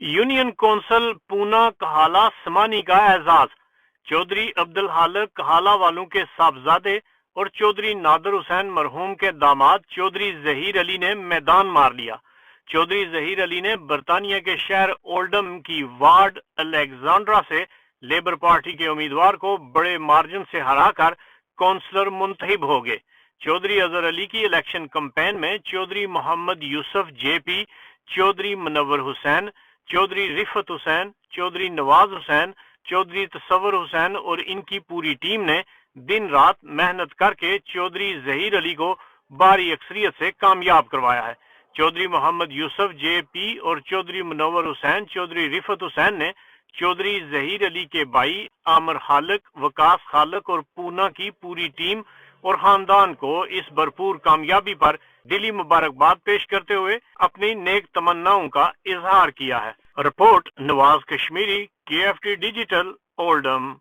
Union council پونا کہالہ سمانی کا اعزاز، چودھری عبدالحالق کہالہ والوں کے صاحبزادے اور چودھری نادر حسین مرحوم کے داماد چودھری ظہیر علی نے میدان مار لیا۔ چودھری ظہیر علی نے برطانیہ کے شہر اولڈم کی وارڈ الیگزانڈرا سے لیبر پارٹی کے امیدوار کو بڑے مارجن سے ہرا کر کونسلر منتخب ہو گئے۔ چودھری اظہر علی کی الیکشن کمپین میں چودھری محمد یوسف جے پی، چودھری منور حسین، چودھری رفعت حسین، چودھری نواز حسین، چودھری تصور حسین اور ان کی پوری ٹیم نے دن رات محنت کر کے چودھری ظہیر علی کو بھاری اکثریت سے کامیاب کروایا ہے۔ چودھری محمد یوسف جے پی اور چودھری منور حسین، چودھری رفعت حسین نے چودھری ظہیر علی کے بھائی عامر خالق، وقاص خالق اور پونا کی پوری ٹیم اور خاندان کو اس بھرپور کامیابی پر دلی مبارکباد پیش کرتے ہوئے اپنی نیک تمناؤں کا اظہار کیا ہے۔ رپورٹ نواز کشمیری، KFT ڈیجیٹل، اولڈم۔